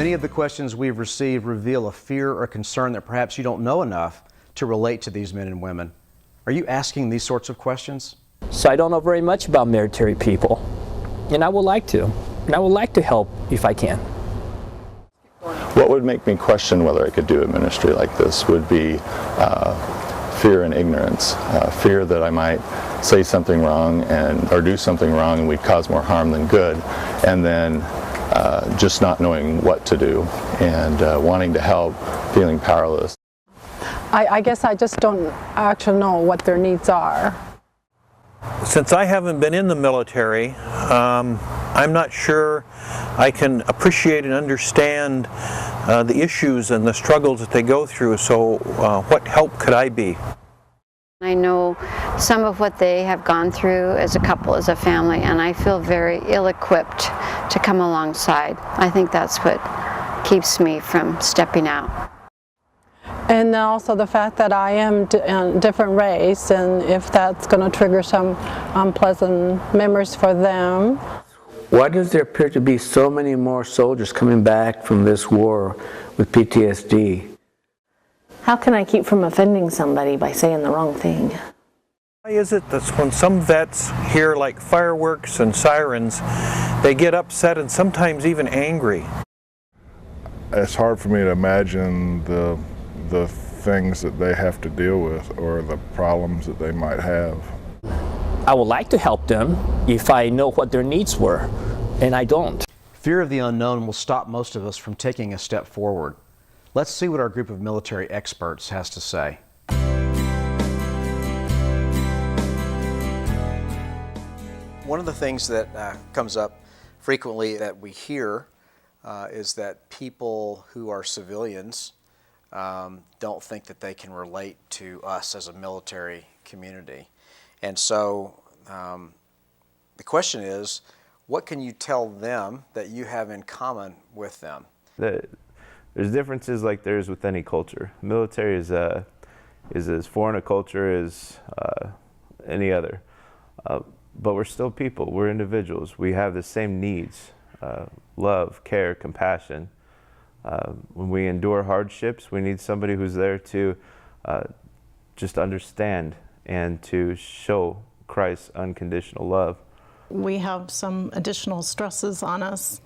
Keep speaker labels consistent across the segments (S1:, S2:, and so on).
S1: Many of the questions we've received reveal a fear or concern that perhaps you don't know enough to relate to these men and women. Are you asking these sorts of questions?
S2: So I don't know very much about military people, and I would like to. And I would like to help if I can.
S3: What would make me question whether I could do a ministry like this would be fear and ignorance. Fear that I might say something wrong or do something wrong and we'd cause more harm than good, and then just not knowing what to do and wanting to help, feeling powerless.
S4: I guess I just don't actually know what their needs are.
S5: Since I haven't been in the military, I'm not sure I can appreciate and understand the issues and the struggles that they go through, so what help could I be?
S6: I know some of what they have gone through as a couple, as a family, and I feel very ill-equipped to come alongside. I think that's what keeps me from stepping out.
S4: And also the fact that I am a different race, and if that's going to trigger some unpleasant memories for them.
S7: Why does there appear to be so many more soldiers coming back from this war with PTSD?
S8: How can I keep from offending somebody by saying the wrong thing?
S5: Why is it that when some vets hear like fireworks and sirens, they get upset and sometimes even angry?
S9: It's hard for me to imagine the things that they have to deal with or the problems that they might have.
S2: I would like to help them if I know what their needs were, and I don't.
S1: Fear of the unknown will stop most of us from taking a step forward. Let's see what our group of military experts has to say. One of the things that comes up frequently that we hear is that people who are civilians don't think that they can relate to us as a military community. And so the question is, what can you tell them that you have in common with them?
S10: There's differences like there is with any culture. Military is as foreign a culture as any other. But we're still people, we're individuals. We have the same needs, love, care, compassion. When we endure hardships, we need somebody who's there to just understand and to show Christ's unconditional love.
S11: We have some additional stresses on us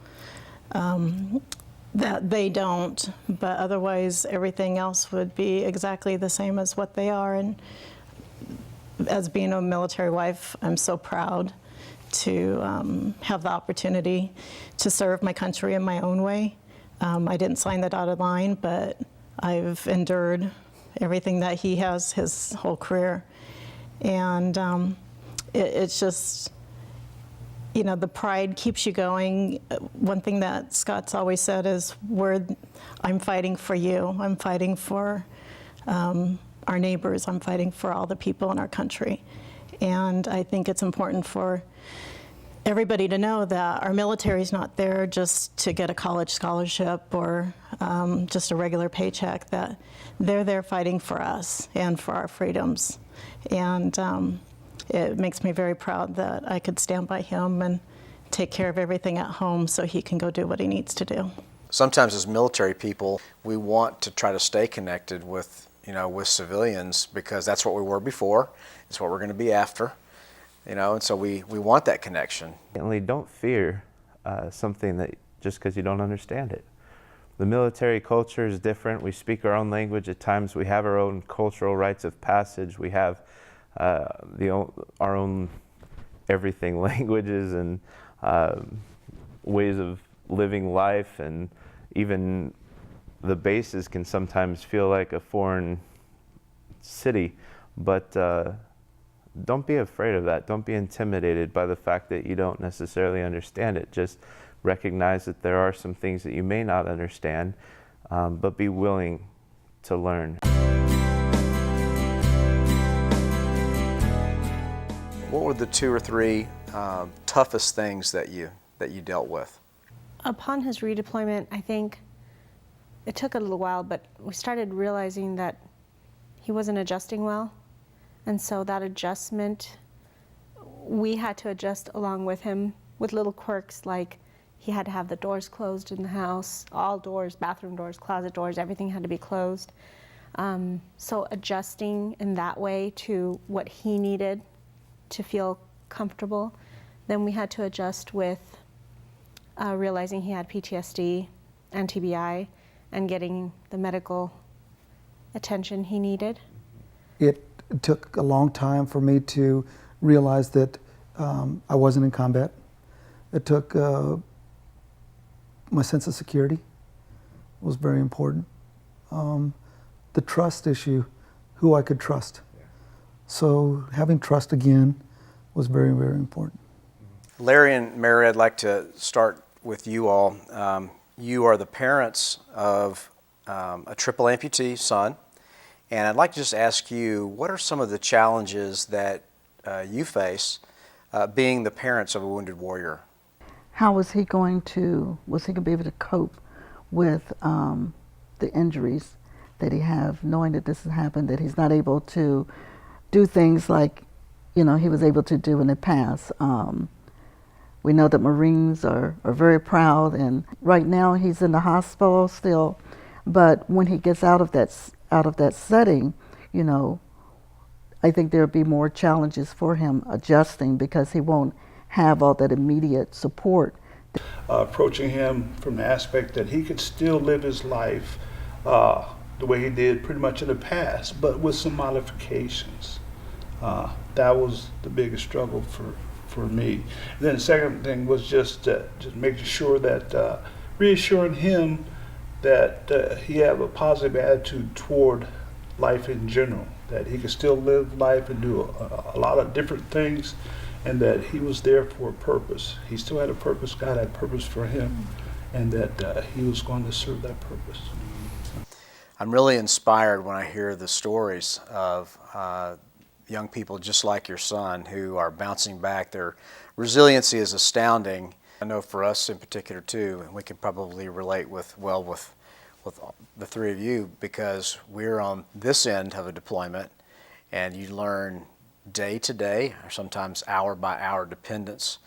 S11: that they don't, but otherwise everything else would be exactly the same as what they are. And as being a military wife, I'm so proud to have the opportunity to serve my country in my own way. I didn't sign the dotted line, but I've endured everything that he has his whole career. And it's just, you know, the pride keeps you going. One thing that Scott's always said is, I'm fighting for you. I'm fighting for our neighbors. I'm fighting for all the people in our country. And I think it's important for everybody to know that our military is not there just to get a college scholarship or just a regular paycheck, that they're there fighting for us and for our freedoms. And it makes me very proud that I could stand by him and take care of everything at home so he can go do what he needs to do.
S1: Sometimes as military people, we want to try to stay connected with civilians because that's what we were before, it's what we're going to be after. And so we want that connection.
S10: Don't fear something that just because you don't understand it. The military culture is different. We speak our own language at times. We have our own cultural rites of passage. We have our own everything languages and ways of living life, and even the bases can sometimes feel like a foreign city. But don't be afraid of that. Don't be intimidated by the fact that you don't necessarily understand it. Just recognize that there are some things that you may not understand, but be willing to learn.
S1: What were the 2 or 3 toughest things that you dealt with?
S12: Upon his redeployment, I think it took a little while, but we started realizing that he wasn't adjusting well. And so that adjustment, we had to adjust along with him with little quirks like he had to have the doors closed in the house, all doors, bathroom doors, closet doors, everything had to be closed. So adjusting in that way to what he needed to feel comfortable. Then we had to adjust with realizing he had PTSD and TBI and getting the medical attention he needed.
S13: It took a long time for me to realize that I wasn't in combat. It took my sense of security was very important. The trust issue, who I could trust. So having trust again was very, very important.
S1: Larry and Mary, I'd like to start with you all. You are the parents of a triple amputee son, and I'd like to just ask you, what are some of the challenges that you face being the parents of a wounded warrior?
S14: How was he going to be able to cope with the injuries that he have, knowing that this has happened, that he's not able to do things like, he was able to do in the past. We know that Marines are very proud, and right now he's in the hospital still, but when he gets out of that setting, I think there'll be more challenges for him adjusting because he won't have all that immediate support.
S15: Approaching him from the aspect that he could still live his life the way he did pretty much in the past, but with some modifications. That was the biggest struggle for me. And then the second thing was just making sure that, reassuring him that he have a positive attitude toward life in general, that he could still live life and do a lot of different things, and that he was there for a purpose. He still had a purpose, God had a purpose for him, and that he was going to serve that purpose.
S1: I'm really inspired when I hear the stories of young people just like your son who are bouncing back. Their resiliency is astounding. I know for us in particular too, and we can probably relate with the three of you because we're on this end of a deployment, and you learn day to day or sometimes hour by hour dependence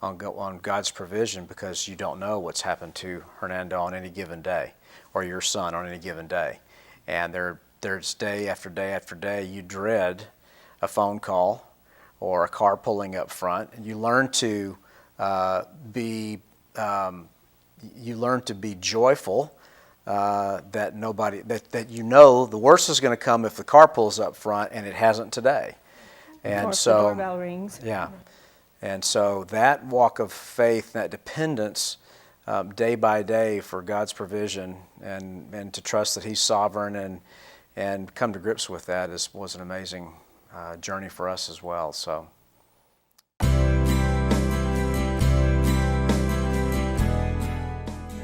S1: on God's provision because you don't know what's happened to Hernando on any given day or your son on any given day. And there's day after day after day you dread a phone call or a car pulling up front, and you learn to be joyful that the worst is going to come if the car pulls up front, and it hasn't today. And
S12: or
S1: so
S12: the doorbell rings.
S1: Yeah, and so that walk of faith, that dependence, day by day for God's provision, and to trust that He's sovereign and come to grips with that was an amazing journey for us as well. So.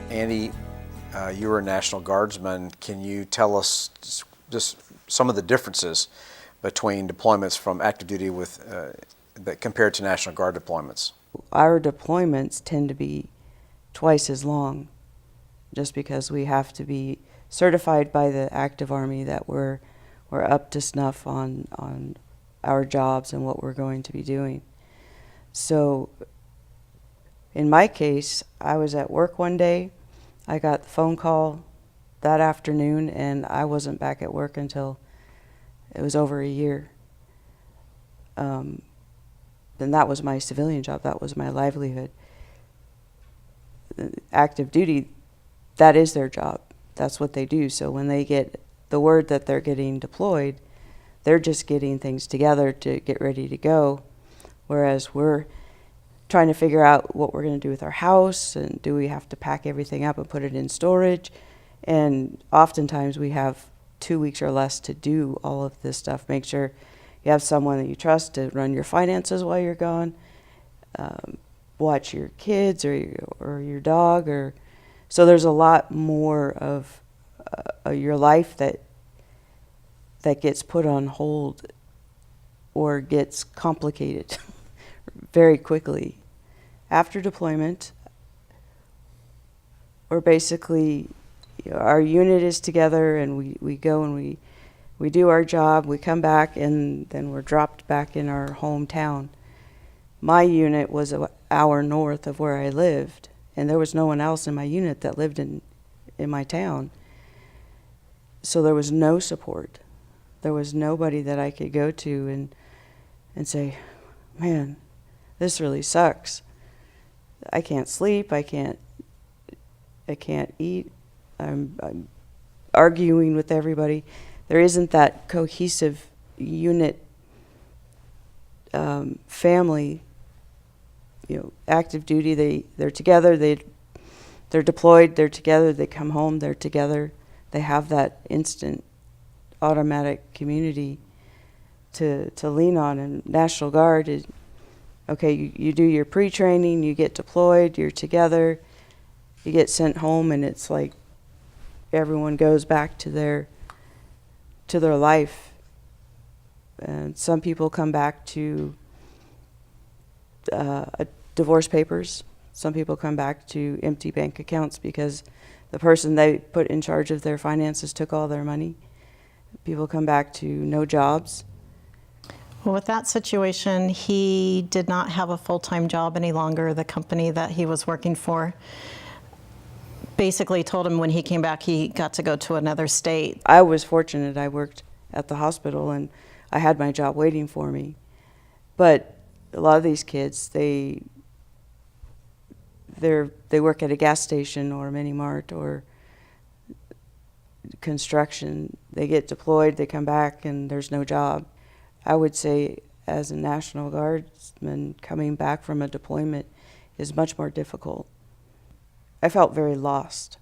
S1: Andy, you were a National Guardsman. Can you tell us just some of the differences between deployments from active duty that compared to National Guard deployments?
S16: Our deployments tend to be twice as long, just because we have to be certified by the active Army that we're up to snuff on our jobs and what we're going to be doing. So in my case, I was at work one day, I got the phone call that afternoon, and I wasn't back at work until it was over a year. Then that was my civilian job, that was my livelihood. Active duty, that is their job, that's what they do. So when they get the word that they're getting deployed, they're just getting things together to get ready to go, whereas we're trying to figure out what we're going to do with our house, and do we have to pack everything up and put it in storage. And oftentimes we have 2 weeks or less to do all of this stuff. Make sure you have someone that you trust to run your finances while you're gone, watch your kids or your dog, so there's a lot more of your life that gets put on hold or gets complicated very quickly. After deployment, we're basically, our unit is together, and we go and we do our job, we come back, and then we're dropped back in our hometown. My unit was an hour north of where I lived, and there was no one else in my unit that lived in my town. So there was no support. There was nobody that I could go to and say, man, this really sucks. I can't sleep, I can't eat, I'm arguing with everybody. There isn't that cohesive unit family. You know, active duty, they're together, they're deployed, they're together, they come home, they're together. They have that instant automatic community to lean on. And National Guard is, okay, you do your pre-training, you get deployed, you're together, you get sent home, and it's like everyone goes back to their life. And some people come back to divorce papers. Some people come back to empty bank accounts because the person they put in charge of their finances took all their money. People come back to no jobs.
S11: Well, with that situation, he did not have a full-time job any longer. The company that he was working for basically told him when he came back he got to go to another state.
S16: I was fortunate. I worked at the hospital and I had my job waiting for me. But a lot of these kids, they work at a gas station or a mini mart or construction. They get deployed, they come back, and there's no job. I would say as a National Guardsman, coming back from a deployment is much more difficult. I felt very lost.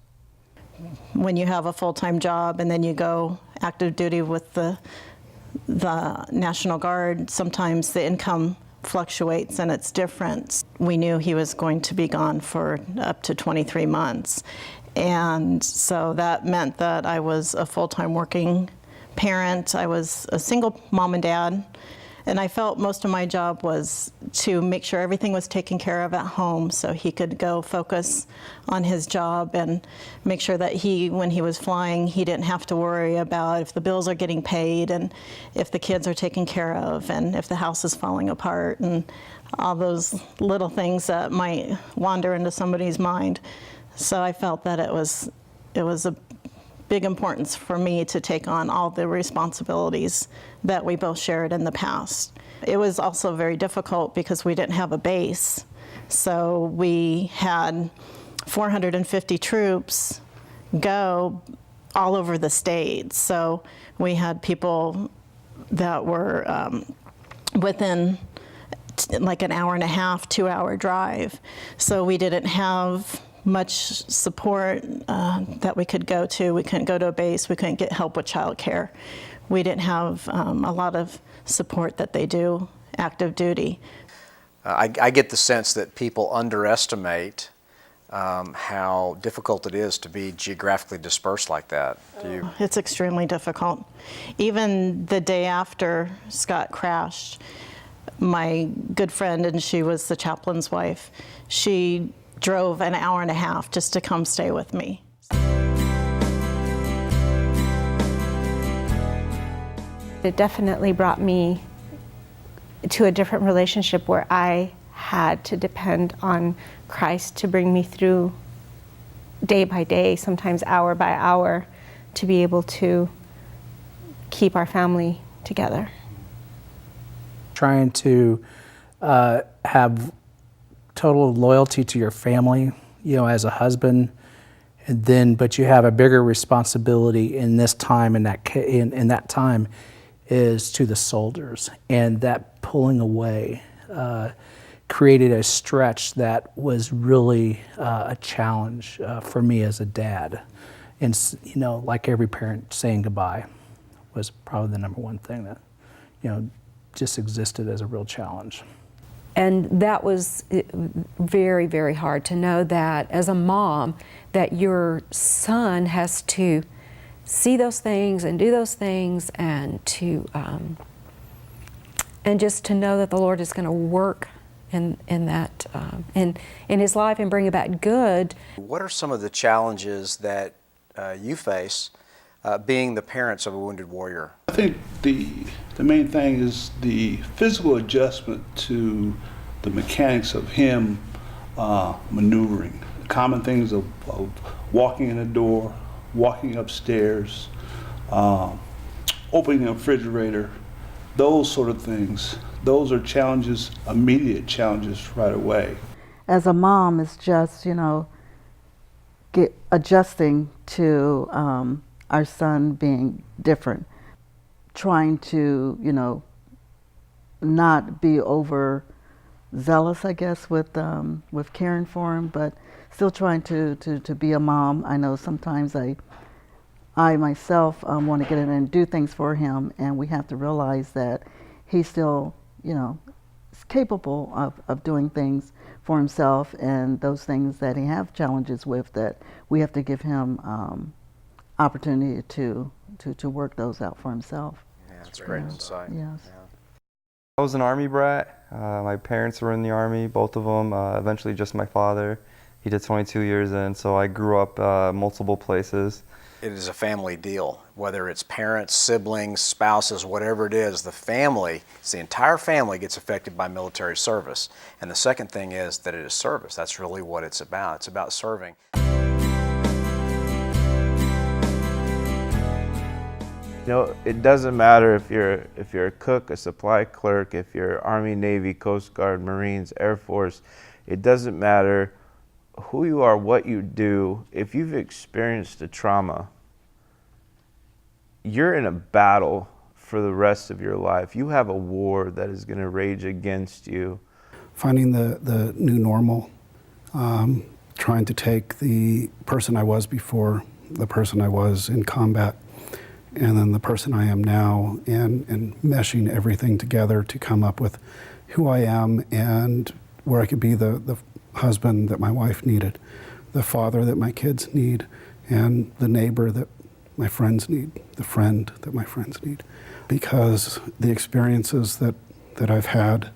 S11: When you have a full-time job and then you go active duty with the National Guard, sometimes the income fluctuates and it's different. We knew he was going to be gone for up to 23 months. And so that meant that I was a full-time working parent. I was a single mom and dad. And I felt most of my job was to make sure everything was taken care of at home so he could go focus on his job and make sure that when he was flying, he didn't have to worry about if the bills are getting paid and if the kids are taken care of and if the house is falling apart and all those little things that might wander into somebody's mind. So I felt that it was a big importance for me to take on all the responsibilities that we both shared in the past. It was also very difficult because we didn't have a base. So we had 450 troops go all over the state. So we had people that were within like an hour and a half, 2-hour drive. So we didn't have much support that we could go to. We couldn't go to a base. We couldn't get help with childcare. We didn't have a lot of support that they do active duty.
S1: I get the sense that people underestimate how difficult it is to be geographically dispersed like that. Do you?
S11: It's extremely difficult. Even the day after Scott crashed, my good friend, and she was the chaplain's wife, she drove an hour and a half just to come stay with me.
S12: It definitely brought me to a different relationship where I had to depend on Christ to bring me through day by day, sometimes hour by hour, to be able to keep our family together.
S17: Trying to have total loyalty to your family, as a husband, but you have a bigger responsibility in this time, and in that time is to the soldiers, and that pulling away created a stretch that was really a challenge for me as a dad. And like every parent, saying goodbye was probably the number one thing that just existed as a real challenge.
S18: And that was very, very hard to know that as a mom, that your son has to see those things and do those things, and to and just to know that the Lord is going to work in that in his life and bring about good.
S1: What are some of the challenges that you face being the parents of a wounded warrior?
S15: I think the main thing is the physical adjustment to the mechanics of him maneuvering. common things of walking in a door, walking upstairs, opening a refrigerator, those sort of things. Those are challenges, immediate challenges right away.
S14: As a mom, it's just, adjusting to our son being different, trying to, not be over zealous, I guess, with caring for him, but still trying to be a mom. I know sometimes I myself want to get in and do things for him, and we have to realize that he's still, is capable of doing things for himself, and those things that he have challenges with, that we have to give him opportunity to work those out for himself.
S1: Yeah, that's great insight.
S14: Yes.
S1: Yeah.
S19: I was an Army brat. My parents were in the Army, both of them. Eventually just my father. He did 22 years in, so I grew up multiple places.
S1: It is a family deal, whether it's parents, siblings, spouses, whatever it is, the entire family gets affected by military service. And the second thing is that it is service. That's really what it's about. It's about serving.
S10: It doesn't matter if you're a cook, a supply clerk, if you're Army, Navy, Coast Guard, Marines, Air Force. It doesn't matter who you are, what you do. If you've experienced a trauma, you're in a battle for the rest of your life. You have a war that is going to rage against you.
S20: Finding the new normal, trying to take the person I was before, the person I was in combat, and then the person I am now, and meshing everything together to come up with who I am and where I could be the husband that my wife needed, the father that my kids need, and the neighbor that my friends need, the friend that my friends need. Because the experiences that I've had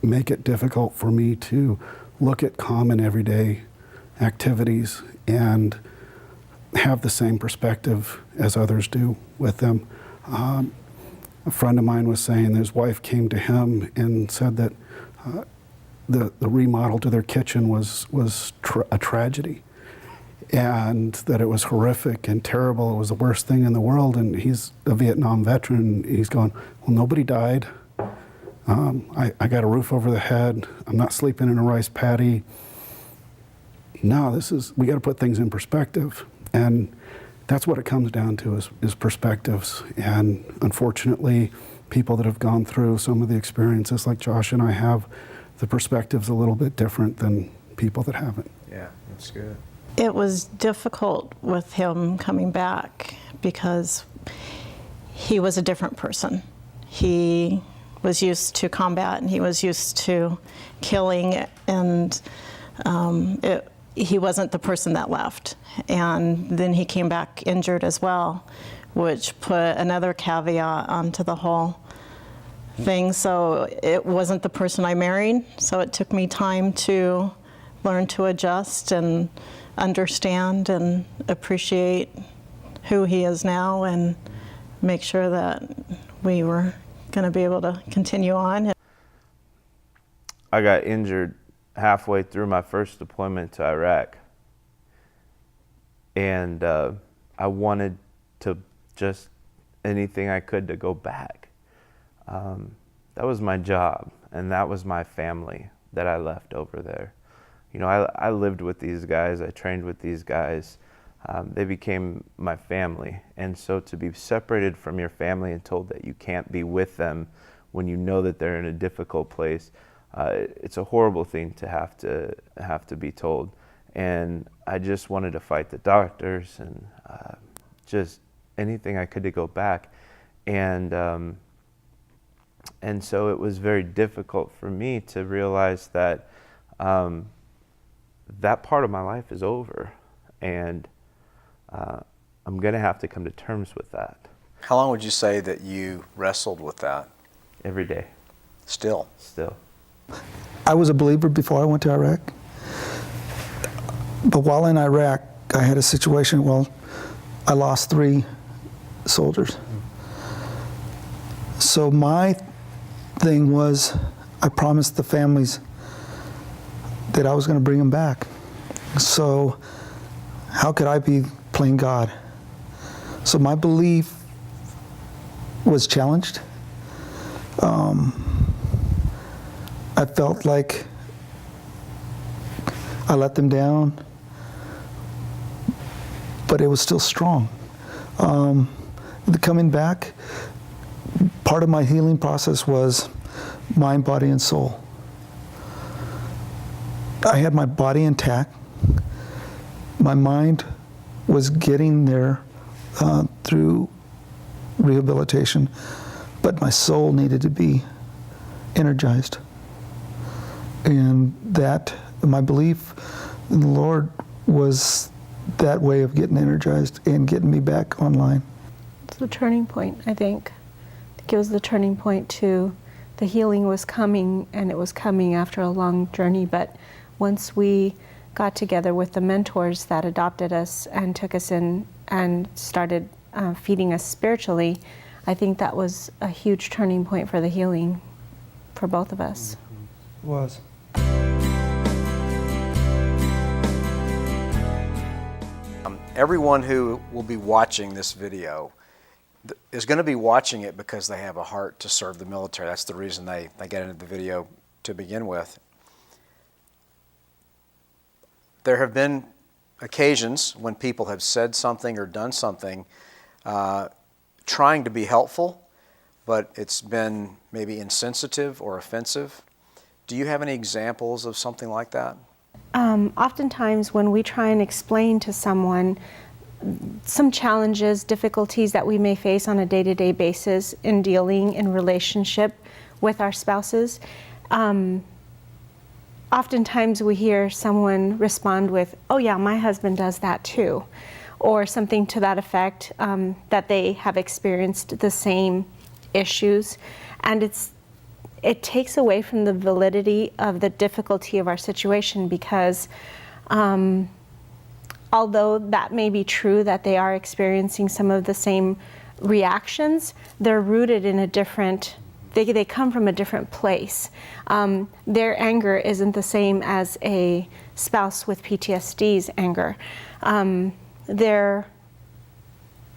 S20: make it difficult for me to look at common everyday activities and have the same perspective as others do with them. A friend of mine was saying his wife came to him and said that the remodel to their kitchen was a tragedy, and that it was horrific and terrible. It was the worst thing in the world. And he's a Vietnam veteran. He's going, well, nobody died. I got a roof over the head. I'm not sleeping in a rice paddy. No, we got to put things in perspective. And that's what it comes down to is perspectives. And unfortunately, people that have gone through some of the experiences like Josh and I have, the perspective's a little bit different than people that haven't.
S1: Yeah, that's good.
S11: It was difficult with him coming back because he was a different person. He was used to combat and he was used to killing, and he wasn't the person that left. And then he came back injured as well, which put another caveat onto the whole thing. So it wasn't the person I married, so it took me time to learn to adjust and understand and appreciate who he is now, and make sure that we were going to be able to continue on.
S10: I got injured halfway through my first deployment to Iraq, and I wanted to just anything I could to go back. That was my job, and that was my family that I left over there. I lived with these guys, I trained with these guys. They became my family. And so to be separated from your family and told that you can't be with them when you know that they're in a difficult place, it's a horrible thing to have to be told. And I just wanted to fight the doctors and just anything I could to go back. And so it was very difficult for me to realize that that part of my life is over, and I'm going to have to come to terms with that.
S1: How long would you say that you wrestled with that?
S10: Every day.
S1: Still?
S10: Still.
S13: I was a believer before I went to Iraq. But while in Iraq, I had a situation, I lost 3 soldiers. So my thing was, I promised the families that I was going to bring him back. So how could I be playing God? So my belief was challenged. I felt like I let them down, but it was still strong. The coming back, part of my healing process was mind, body, and soul. I had my body intact. My mind was getting there through rehabilitation, but my soul needed to be energized. And that, my belief in the Lord was that way of getting energized and getting me back online.
S12: It's the turning point, I think. It was the turning point to the healing was coming, and it was coming after a long journey. But once we got together with the mentors that adopted us and took us in and started feeding us spiritually, I think that was a huge turning point for the healing for both of us.
S21: It was.
S1: Everyone who will be watching this video is going to be watching it because they have a heart to serve the military. That's the reason they get into the video to begin with. There have been occasions when people have said something or done something trying to be helpful, but it's been maybe insensitive or offensive. Do you have any examples of something like that?
S12: Oftentimes when we try and explain to someone some challenges, difficulties that we may face on a day-to-day basis in dealing in relationship with our spouses, oftentimes we hear someone respond with, "Oh yeah, my husband does that too," or something to that effect, that they have experienced the same issues. And it takes away from the validity of the difficulty of our situation, because although that may be true that they are experiencing some of the same reactions, they're rooted in a different, they come from a different place. Their anger isn't the same as a spouse with PTSD's anger. Their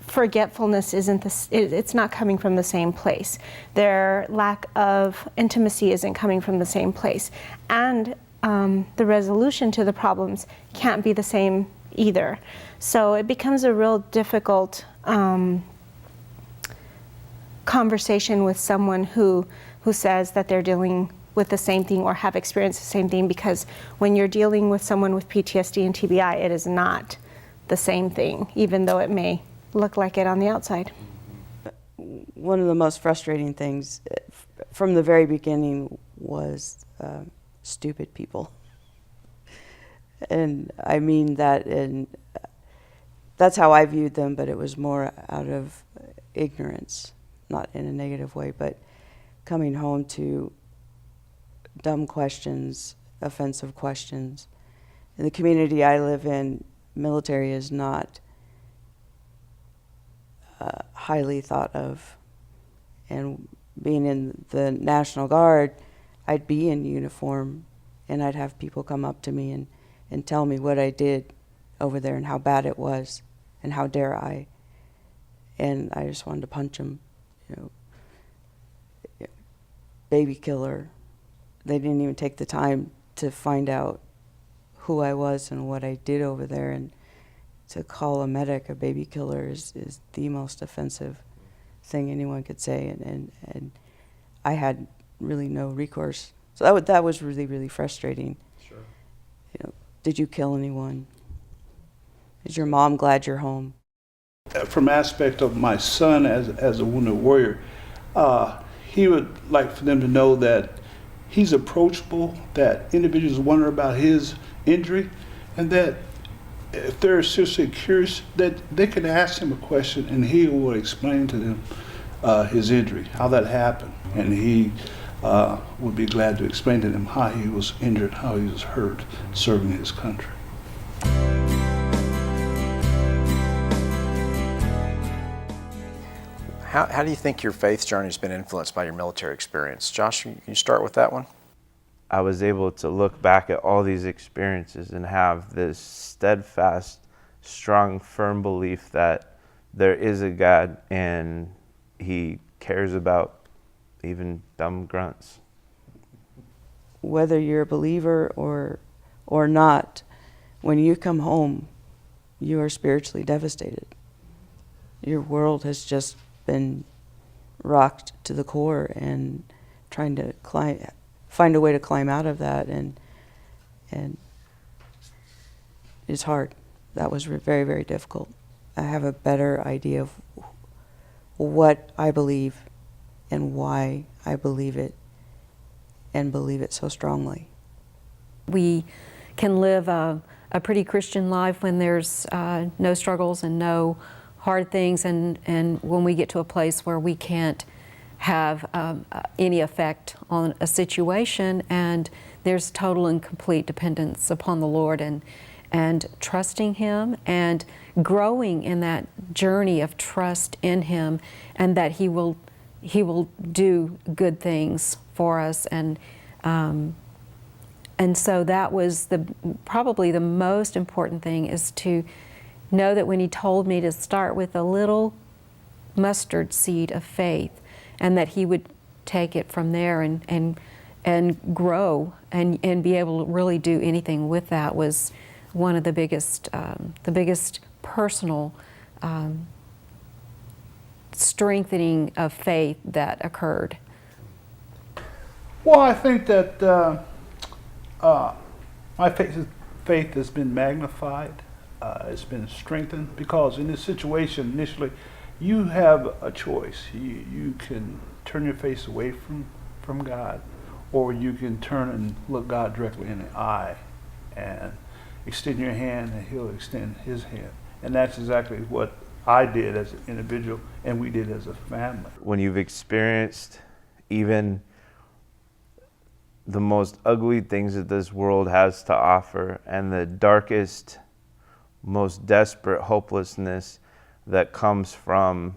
S12: forgetfulness it's not coming from the same place. Their lack of intimacy isn't coming from the same place. And the resolution to the problems can't be the same either. So it becomes a real difficult conversation with someone who says that they're dealing with the same thing or have experienced the same thing, because when you're dealing with someone with PTSD and TBI, it is not the same thing, even though it may look like it on the outside.
S16: One of the most frustrating things from the very beginning was stupid people. And I mean that, and that's how I viewed them, but it was more out of ignorance, not in a negative way, but coming home to dumb questions, offensive questions. In the community I live in, military is not highly thought of. And being in the National Guard, I'd be in uniform and I'd have people come up to me and tell me what I did over there and how bad it was and how dare I. And I just wanted to punch them, baby killer. They didn't even take the time to find out who I was and what I did over there. And to call a medic a baby killer is the most offensive thing anyone could say. And I had really no recourse. So that was really, really frustrating. Sure. Did you kill anyone? Is your mom glad you're home?
S15: From aspect of my son as a wounded warrior, he would like for them to know that he's approachable, that individuals wonder about his injury, and that if they're seriously curious, that they can ask him a question and he will explain to them his injury, how that happened, and he would be glad to explain to them how he was injured, how he was hurt serving his country.
S1: How do you think your faith journey has been influenced by your military experience? Josh, can you start with that one?
S10: I was able to look back at all these experiences and have this steadfast, strong, firm belief that there is a God and He cares about even dumb grunts.
S16: Whether you're a believer or not, when you come home, you are spiritually devastated. Your world has just been rocked to the core, and trying to find a way to climb out of that, and it's hard. That was very, very difficult. I have a better idea of what I believe and why I believe it, and believe it so strongly.
S18: We can live a pretty Christian life when there's no struggles and no hard things, and when we get to a place where we can't have any effect on a situation, and there's total and complete dependence upon the Lord, and trusting Him and growing in that journey of trust in Him, and that He will do good things for us, and so that was probably the most important thing, is to know that when He told me to start with a little mustard seed of faith, and that He would take it from there and grow and be able to really do anything with that, was one of the biggest personal strengthening of faith that occurred.
S15: Well, I think that my faith has been magnified. It's been strengthened, because in this situation initially, you have a choice. You can turn your face away from God, or you can turn and look God directly in the eye and extend your hand, and He'll extend His hand. And that's exactly what I did as an individual, and we did as a family.
S10: When you've experienced even the most ugly things that this world has to offer, and the darkest, most desperate hopelessness that comes from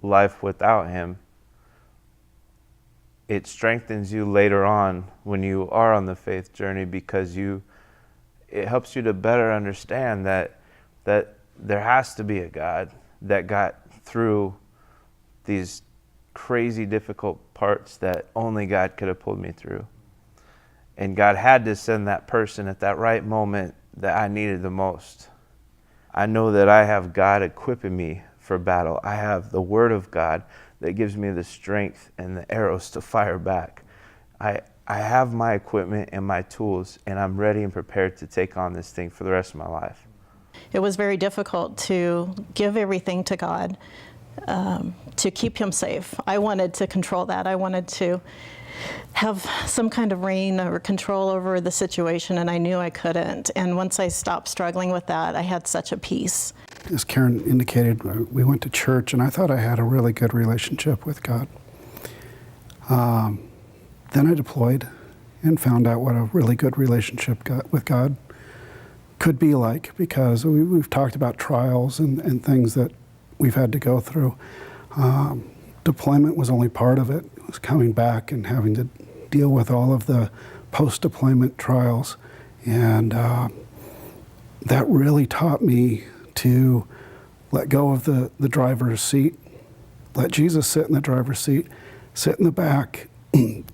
S10: life without Him, it strengthens you later on when you are on the faith journey, because it helps you to better understand that there has to be a God that got through these crazy difficult parts that only God could have pulled me through. And God had to send that person at that right moment that I needed the most. I know that I have God equipping me for battle. I have the Word of God that gives me the strength and the arrows to fire back. I have my equipment and my tools, and I'm ready and prepared to take on this thing for the rest of my life.
S11: It was very difficult to give everything to God, to keep Him safe. I wanted to control that. I wanted to have some kind of reign or control over the situation, and I knew I couldn't. And once I stopped struggling with that, I had such a peace.
S20: As Karen indicated, we went to church, and I thought I had a really good relationship with God. Then I deployed and found out what a really good relationship with God could be like, because we've talked about trials and things that we've had to go through. Deployment was only part of it. It was coming back and having to deal with all of the post-deployment trials. And that really taught me to let go of the driver's seat, let Jesus sit in the driver's seat, sit in the back,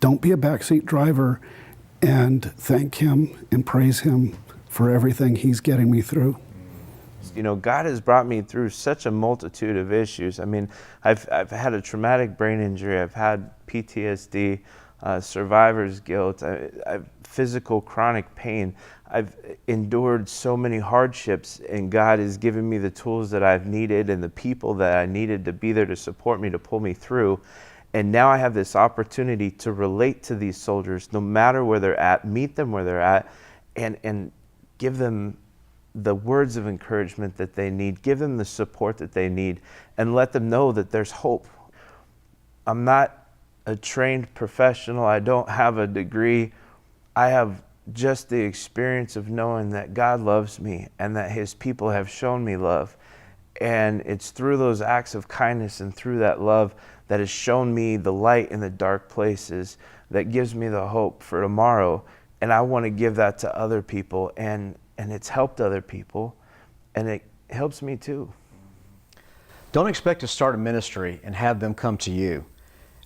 S20: don't be a backseat driver, and thank Him and praise Him for everything He's getting me through.
S10: You know, God has brought me through such a multitude of issues. I mean, I've had a traumatic brain injury, I've had PTSD, survivor's guilt, I've physical chronic pain. I've endured so many hardships, and God has given me the tools that I've needed and the people that I needed to be there to support me, to pull me through. And now I have this opportunity to relate to these soldiers, no matter where they're at, meet them where they're at, and give them the words of encouragement that they need, give them the support that they need, and let them know that there's hope. I'm not a trained professional. I don't have a degree. I have just the experience of knowing that God loves me and that His people have shown me love. And it's through those acts of kindness and through that love that has shown me the light in the dark places, that gives me the hope for tomorrow. And I want to give that to other people, and it's helped other people, and it helps me too.
S1: Don't expect to start a ministry and have them come to you.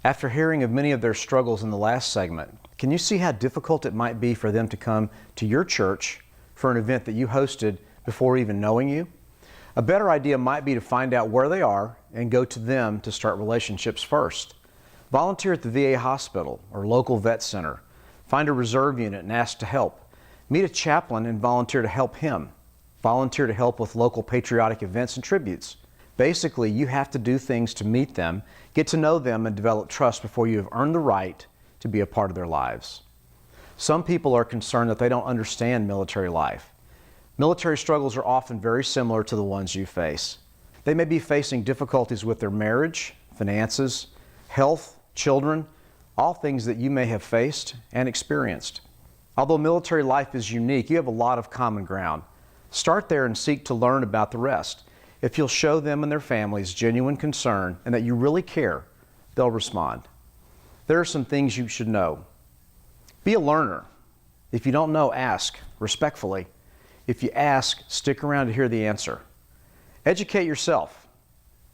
S1: After hearing of many of their struggles in the last segment, can you see how difficult it might be for them to come to your church for an event that you hosted before even knowing you? A better idea might be to find out where they are and go to them to start relationships first. Volunteer at the VA hospital or local vet center. Find a reserve unit and ask to help. Meet a chaplain and volunteer to help him. Volunteer to help with local patriotic events and tributes. Basically, you have to do things to meet them, get to know them, and develop trust before you have earned the right to be a part of their lives. Some people are concerned that they don't understand military life. Military struggles are often very similar to the ones you face. They may be facing difficulties with their marriage, finances, health, children, all things that you may have faced and experienced. Although military life is unique, you have a lot of common ground. Start there and seek to learn about the rest. If you'll show them and their families genuine concern and that you really care, they'll respond. There are some things you should know. Be a learner. If you don't know, ask respectfully. If you ask, stick around to hear the answer. Educate yourself.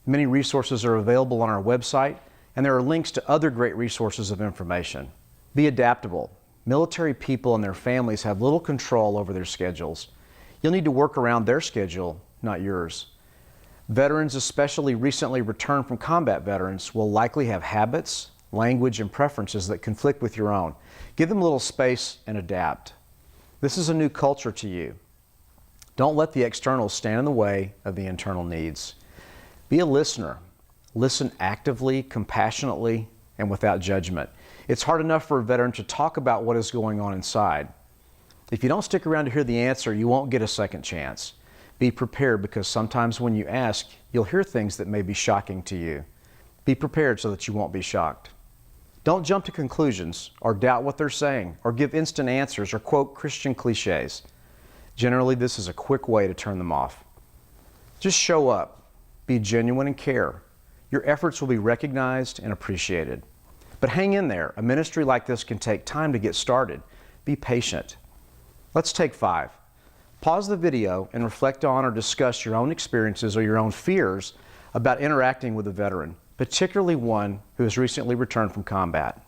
S1: Many resources are available on our website, and there are links to other great resources of information. Be adaptable. Military people and their families have little control over their schedules. You'll need to work around their schedule, not yours. Veterans, especially recently returned from combat veterans, will likely have habits, language, and preferences that conflict with your own. Give them a little space and adapt. This is a new culture to you. Don't let the externals stand in the way of the internal needs. Be a listener. Listen actively, compassionately, and without judgment. It's hard enough for a veteran to talk about what is going on inside. If you don't stick around to hear the answer, you won't get a second chance. Be prepared, because sometimes when you ask, you'll hear things that may be shocking to you. Be prepared so that you won't be shocked. Don't jump to conclusions or doubt what they're saying or give instant answers or quote Christian cliches. Generally, this is a quick way to turn them off. Just show up. Be genuine and care. Your efforts will be recognized and appreciated. But hang in there. A ministry like this can take time to get started. Be patient. Let's take 5. Pause the video and reflect on or discuss your own experiences or your own fears about interacting with a veteran, particularly one who has recently returned from combat.